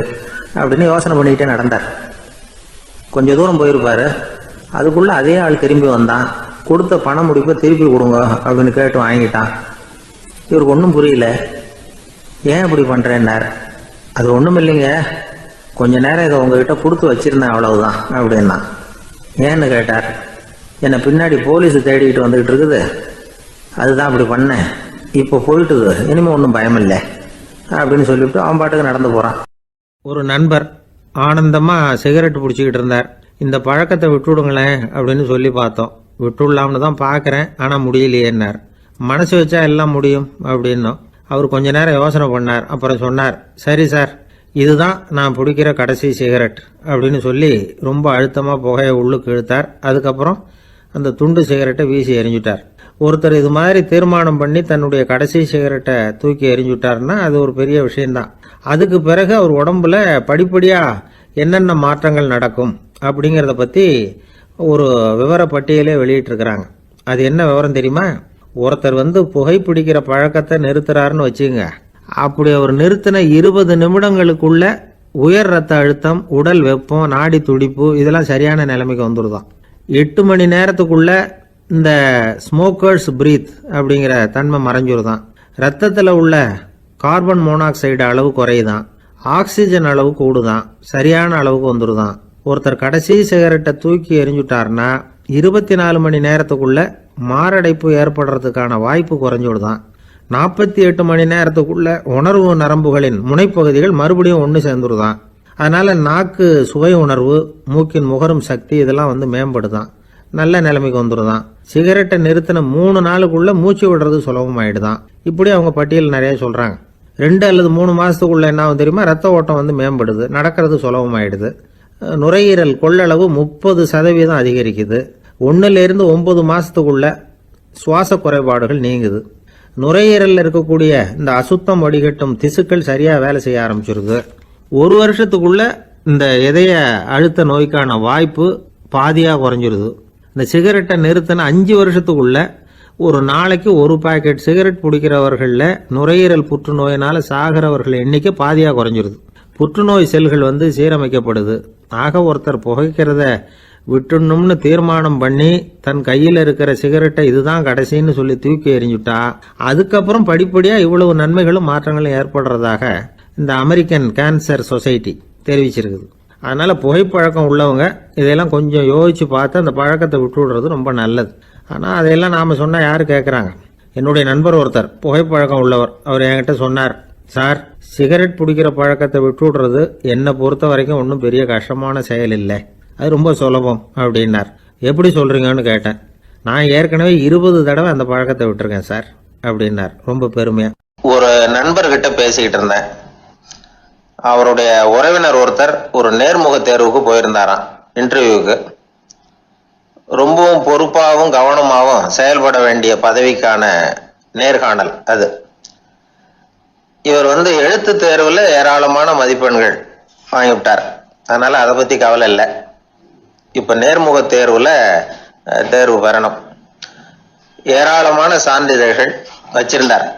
அப்படின்னு யோசனை பண்ணிக்கிட்டே நடந்தார். கொஞ்சம் தூரம் போயிருப்பாரு. அதுக்குள்ள அதே ஆள் திரும்பி வந்தான். கொடுத்த பண முடிப்பை திருப்பி கொடுங்க அப்படின்னு கேட்டு வாங்கிட்டான். இவருக்கு ஒன்றும் புரியல. ஏன் இப்படி பண்ணுறேன்னார். அது ஒன்றும் இல்லைங்க, கொஞ்ச நேரம் இதை உங்ககிட்ட கொடுத்து வச்சிருந்தேன், அவ்வளவுதான் அப்படின்னா. ஏன்னு கேட்டார். என்னை பின்னாடி போலீஸ் தேடிக்கிட்டு வந்துக்கிட்டு இருக்குது, அதுதான் அப்படி பண்ணேன், இப்போ போயிட்டுது, இனிமேல் ஒன்றும் பயமில்லை அப்படின்னு சொல்லிவிட்டு அவன் பாட்டுக்கு நடந்து போகிறான். ஒரு நண்பர் ஆனந்தமாக சிகரெட் பிடிச்சிக்கிட்டு இருந்தார். இந்த பழக்கத்தை விட்டுவிடுங்களேன் அப்படின்னு சொல்லி பார்த்தோம். விட்டுடலாம்னு தான் பார்க்குறேன், ஆனால் முடியலையேன்னார். மனசு வச்சா எல்லாம் முடியும் அப்படின்னும். அவர் கொஞ்ச நேரம் யோசனை பண்ணார். அப்புறம் சொன்னார், சரி சார், இதுதான் நான் பிடிக்கிற கடைசி சிகரெட் அப்படின்னு சொல்லி ரொம்ப அழுத்தமாக புகையை உள்ளுக்கு இழுத்தார். அதுக்கப்புறம் அந்த துண்டு சிகரெட்டை வீசி எறிஞ்சுட்டார். ஒருத்தர் இது மாதிரி தீர்மானம் பண்ணி தன்னுடைய கடைசி சிகரெட்டை தூக்கி எறிஞ்சுட்டாருன்னா அது ஒரு பெரிய விஷயம்தான். அதுக்கு பிறகு அவர் உடம்புல படிப்படியாக என்னென்ன மாற்றங்கள் நடக்கும் அப்படிங்கிறத பற்றி ஒரு விவர பட்டியலே வெளியிட்டிருக்கிறாங்க. அது என்ன விவரம் தெரியுமா? ஒருத்தர் புகைப்பிடிக்கிற பழக்கத்தை நிறுத்துறாருன்னு வச்சுங்க. அப்படி அவர் நிறுத்தின 20 நிமிடங்களுக்குள்ள உயர் ரத்த அழுத்தம், உடல் வெப்பம், நாடி துடிப்பு இதெல்லாம் சரியான நிலைமைக்கு வந்துடுதான். 8 மணி நேரத்துக்குள்ள இந்த ஸ்மோக்கர்ஸ் பிரீத் அப்படிங்கிற தன்மை மறைஞ்சிருதான். ரத்தத்தில் உள்ள கார்பன் மோனாக்சைடு அளவு குறையுதான், ஆக்சிஜன் அளவு கூடுதான், சரியான அளவுக்கு வந்துடுதான். ஒருத்தர் கடைசி சிகரெட்டை தூக்கி எறிஞ்சுட்டார்னா 24 மணி நேரத்துக்குள்ள மாரடைப்பு ஏற்படுறதுக்கான வாய்ப்பு குறைஞ்சுடுதான். 48 மணி நேரத்துக்குள்ள உணர்வு நரம்புகளின் முனைப்பகுதிகள் மறுபடியும் ஒன்று சேர்ந்துருதான். அதனால நாக்கு சுவை உணர்வு, மூக்கின் முகரும் சக்தி இதெல்லாம் மேம்படுதான், நல்ல நிலைமைக்கு வந்துடுதான். சிகரெட்டை நிறுத்தின 3 நாளுக்குள்ள மூச்சு விடுறது சுலபமாயிடுதான். இப்படி அவங்க பட்டியல் நிறைய சொல்றாங்க. 2 அல்லது 3 மாசத்துக்குள்ள என்ன ஆகும் தெரியுமா? ரத்த ஓட்டம் மேம்படுது, நடக்கிறது சுலபமாயிடுது. நுரையீரல் கொள்ளளவு 30% அதிகரிக்குது. 1லிருந்து 9 மாசத்துக்குள்ள சுவாச குறைபாடுகள் நீங்குது. நுரையீரலில் இருக்கக்கூடிய இந்த அசுத்தம் வடிகட்டும் திசுக்கள் சரியா வேலை செய்ய ஆரம்பிச்சிருது. 1 வருஷத்துக்குள்ள இந்த இதய அழுத்த நோய்க்கான வாய்ப்பு பாதியா குறைஞ்சிருது. இந்த சிகரெட்டை நிறுத்தின 5 வருஷத்துக்குள்ள ஒரு நாளைக்கு 1 பாக்கெட் சிகரெட் பிடிக்கிறவர்களில் நுரையீரல் புற்றுநோயினால சாகிறவர்கள் எண்ணிக்கை பாதியா குறைஞ்சிருது. புற்றுநோய் செல்கள் சீரமைக்கப்படுது. ஆக ஒருத்தர் புகைக்கிறத விட்டுணும்னு தீர்மானம் பண்ணி தன் கையில் இருக்கிற சிகரெட்டை இதுதான் கடைசின்னு சொல்லி தூக்கி எறிஞ்சுட்டா அதுக்கப்புறம் படிப்படியா இவ்வளவு நன்மைகளும் மாற்றங்களும் ஏற்படுறதாக இந்த அமெரிக்கன் கேன்சர் சொசைட்டி தெரிவிச்சிருக்குது. அதனால புகைப்பழக்கம் உள்ளவங்க இதையெல்லாம் கொஞ்சம் யோசிச்சு பார்த்து அந்த பழக்கத்தை விட்டு விடுறது ரொம்ப நல்லது. ஆனால் அதையெல்லாம் நாம சொன்னா யாரு கேட்குறாங்க? என்னுடைய நண்பர் ஒருத்தர் புகைப்பழக்கம் உள்ளவர், அவர் என்கிட்ட சொன்னார், சார் சிகரெட் பிடிக்கிற பழக்கத்தை விட்டு விடுறது என்னை பொறுத்த வரைக்கும் ஒன்றும் பெரிய கஷ்டமான செயல் இல்லை, அது ரொம்ப சுலபம் அப்படின்னார். எப்படி சொல்றீங்கன்னு கேட்டேன். நான் ஏற்கனவே 20 தடவை அந்த பழக்கத்தை விட்டுருக்கேன் சார் அப்படின்னார் ரொம்ப பெருமையா. ஒரு நண்பர்கிட்ட பேசிக்கிட்டு இருந்தேன். அவருடைய உறவினர் ஒருத்தர் ஒரு நேர்முக தேர்வுக்கு போயிருந்தாராம், இன்டர்வியூக்கு. ரொம்பவும் பொறுப்பாகவும் கவனமாகவும் செயல்பட வேண்டிய பதவிக்கான நேர்காணல் அது. இவர் எழுத்து தேர்வுல ஏராளமான மதிப்பெண்கள் வாங்கிவிட்டார். அதனால அதை பத்தி கவலை இல்லை. இப்ப நேர்முக தேர்வுல தேர்வு பெறணும். ஏராளமான சான்றிதழ்கள் வச்சிருந்தார்.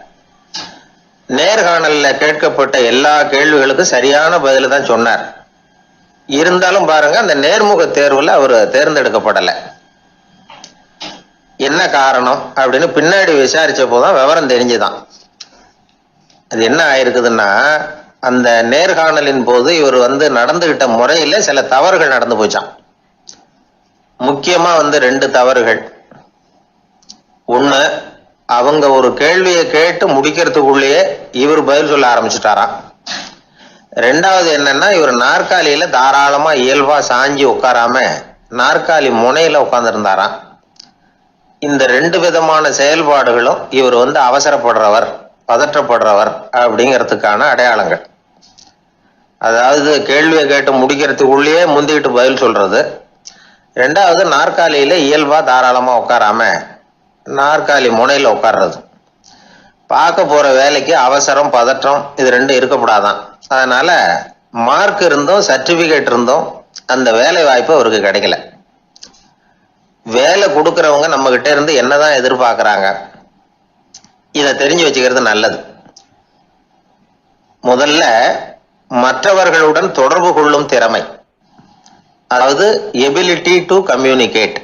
நேர்காணல்ல கேட்கப்பட்ட எல்லா கேள்விகளுக்கும் சரியான பதில தான் சொன்னார். இருந்தாலும் பாருங்க, அந்த நேர்முக தேர்வுல அவர் தேர்ந்தெடுக்கப்படலை. என்ன காரணம் அப்படின்னு பின்னாடி விசாரிச்ச போதுதான் விவரம் தெரிஞ்சுதான். அது என்ன ஆயிருக்குதுன்னா, அந்த நேர்காணலின் போது இவர் நடந்துகிட்ட முறையில சில தவறுகள் நடந்து போச்சான். முக்கியமா 2 தவறுகள். ஒண்ணு, அவங்க ஒரு கேள்வியை கேட்டு முடிக்கிறதுக்குள்ளேயே இவர் பதில் சொல்ல ஆரம்பிச்சுட்டாராம். 2வது என்னன்னா, இவர் நாற்காலியில தாராளமா இயல்பா சாஞ்சி உட்காராம நாற்காலி முனையில உட்கார்ந்துருந்தாராம். இந்த 2 விதமான செயல்பாடுகளும் இவர் அவசரப்படுறவர், பதற்றப்படுறவர் அப்படிங்கிறதுக்கான அடையாளங்கள். அதாவது கேள்வியை கேட்டு முடிக்கிறதுக்குள்ளேயே முந்திக்கிட்டு பதில் சொல்றது. 2வது, நாற்காலியில இயல்பா தாராளமா உட்காராம நாற்காலி முனையில உட்கார்றது. பார்க்க போற வேலைக்கு அவசரம், பதற்றம் இது 2 இருக்கக்கூடாதான். அதனால மார்க் இருந்தும் சர்டிபிகேட் இருந்தும் அந்த வேலை வாய்ப்பு அவருக்கு கிடைக்கல. வேலை கொடுக்கறவங்க நம்ம கிட்ட இருந்து என்னதான் எதிர்பார்க்கறாங்க, இதை தெரிஞ்சு வச்சுக்கிறது நல்லது. முதல்ல மற்றவர்களுடன் தொடர்பு கொள்ளும் திறமை, அதாவது எபிலிட்டி டு கம்யூனிகேட்.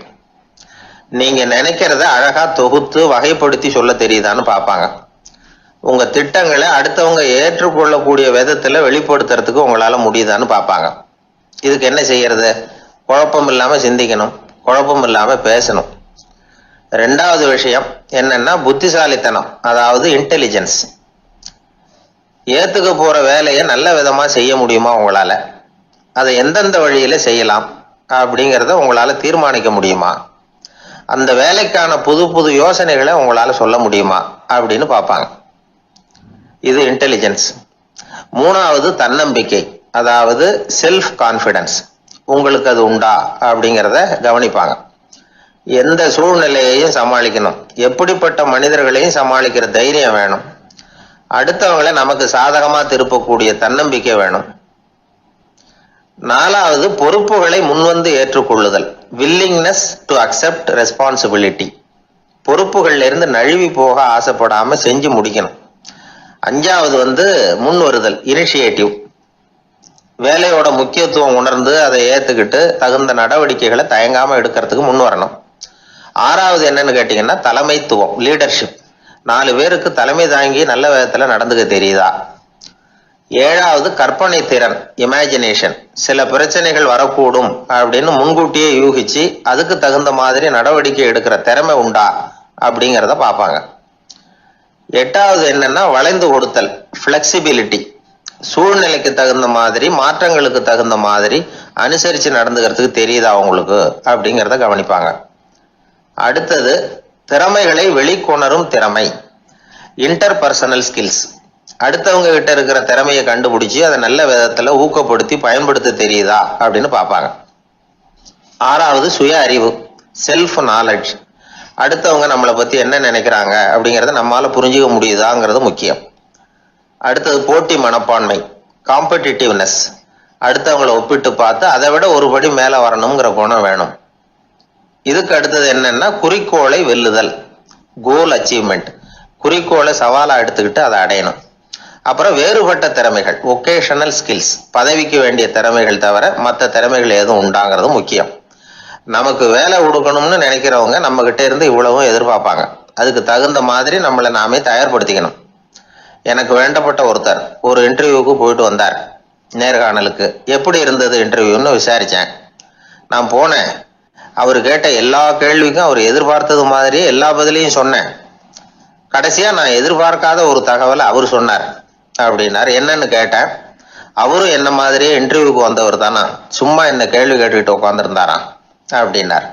நீங்க நினைக்கிறத அழகா தொகுத்து வகைப்படுத்தி சொல்ல தெரியுதான்னு பார்ப்பாங்க. உங்க திட்டங்களை அடுத்தவங்க ஏற்றுக்கொள்ளக்கூடிய விதத்துல வெளிப்படுத்துறதுக்கு உங்களால முடியுதான்னு பார்ப்பாங்க. இதுக்கு என்ன செய்யறது? குழப்பம் இல்லாம சிந்திக்கணும், குழப்பம் இல்லாம பேசணும். 2வது விஷயம் என்னன்னா புத்திசாலித்தனம், அதாவது இன்டெலிஜென்ஸ். ஏத்துக்க போற வேலையை நல்ல விதமா செய்ய முடியுமா உங்களால? அதை எந்தெந்த வழியில செய்யலாம் அப்படிங்கிறத உங்களால தீர்மானிக்க முடியுமா? அந்த வேலைக்கான புது புது யோசனைகளை உங்களால சொல்ல முடியுமா அப்படின்னு பார்ப்பாங்க. இது இன்டெலிஜென்ஸ். 3வது தன்னம்பிக்கை, அதாவது செல்ஃப் கான்பிடன்ஸ். உங்களுக்கு அது உண்டா அப்படிங்கிறத கவனிப்பாங்க. எந்த சூழ்நிலையையும் சமாளிக்கணும், எப்படிப்பட்ட மனிதர்களையும் சமாளிக்கிற தைரியம் வேணும், அடுத்தவங்களை நமக்கு சாதகமா திருப்பக்கூடிய தன்னம்பிக்கை வேணும். 4வது பொறுப்புகளை முன்வந்து ஏற்றுக்கொள்ளுதல், வில்லிங்னஸ் டு அக்செப்ட் ரெஸ்பான்சிபிலிட்டி. பொறுப்புகள்ல இருந்து நழுவி போக ஆசைப்படாம செஞ்சு முடிக்கணும். 5வது முன் வருதல், இனிஷியேட்டிவ். வேலையோட முக்கியத்துவம் உணர்ந்து அதை ஏத்துக்கிட்டு தகுந்த நடவடிக்கைகளை தயங்காம எடுக்கிறதுக்கு முன் வரணும். 6வது என்னன்னு கேட்டீங்கன்னா தலைமைத்துவம், லீடர்ஷிப். 4 பேருக்கு தலைமை தாங்கி நல்ல விதத்துல நடந்துக்க தெரியுதா. 7வது கற்பனை திறன், இமேஜினேஷன். சில பிரச்சனைகள் வரக்கூடும் அப்படின்னு முன்கூட்டியே யூகிச்சு அதுக்கு தகுந்த மாதிரி நடவடிக்கை எடுக்கிற திறமை உண்டா அப்படிங்கிறத பார்ப்பாங்க. 8வது என்னன்னா வளைந்து கொடுத்தல், பிளெக்சிபிலிட்டி. சூழ்நிலைக்கு தகுந்த மாதிரி, மாற்றங்களுக்கு தகுந்த மாதிரி அனுசரிச்சு நடந்துக்கிறதுக்கு தெரியுதா அவங்களுக்கு அப்படிங்கிறத கவனிப்பாங்க. அடுத்தது திறமைகளை வெளிக்கொணரும் திறமை, இன்டர்பர்சனல் ஸ்கில்ஸ். அடுத்தவங்க கிட்ட இருக்கிற திறமையை கண்டுபிடிச்சு அதை நல்ல விதத்துல ஊக்கப்படுத்தி பயன்படுத்த தெரியுதா அப்படின்னு பார்ப்பாங்க. 6வது சுய அறிவு, செல்ஃப் நாலேஜ். அடுத்தவங்க நம்மளை பத்தி என்ன நினைக்கிறாங்க அப்படிங்கறத நம்மால புரிஞ்சுக்க முடியுதாங்கிறது முக்கியம். அடுத்தது போட்டி மனப்பான்மை, காம்படிட்டிவ்னஸ். அடுத்தவங்களை ஒப்பிட்டு பார்த்து அதை விட ஒரு படி மேல வரணுங்கிற குணம் வேணும். இதுக்கு அடுத்தது என்னன்னா குறிக்கோளை வெல்லுதல், கோல் அச்சீவ்மெண்ட். குறிக்கோளை சவாலா எடுத்துக்கிட்டு அதை அடையணும். அப்புறம் வேறுபட்ட திறமைகள், ஒகேஷனல் ஸ்கில்ஸ். பதவிக்கு வேண்டிய திறமைகள் தவிர மற்ற திறமைகள் எதுவும் உண்டாங்கிறது முக்கியம். நமக்கு வேலை கொடுக்கணும்னு நினைக்கிறவங்க நம்ம கிட்ட இருந்து இவ்வளவும் எதிர்பார்ப்பாங்க. அதுக்கு தகுந்த மாதிரி நம்மளை நாமே தயார்படுத்திக்கணும். எனக்கு வேண்டப்பட்ட ஒருத்தர் ஒரு இன்டர்வியூக்கு போயிட்டு வந்தார், நேர்காணலுக்கு. எப்படி இருந்தது இன்டர்வியூன்னு விசாரிச்சேன். நான் போனேன். அவர் கேட்ட எல்லா கேள்விக்கும் அவர் எதிர்பார்த்தது மாதிரியே எல்லா பதிலையும் சொன்னேன். கடைசியா நான் எதிர்பார்க்காத ஒரு தகவலை அவர் சொன்னார் அப்படின்னாரு. என்னன்னு கேட்டேன். அவரும் என்ன மாதிரியே இன்டர்வியூக்கு வந்தவர் தானா, சும்மா என்ன கேள்வி கேட்டுக்கிட்டு உட்காந்துருந்தாராம் அப்படின்னார்.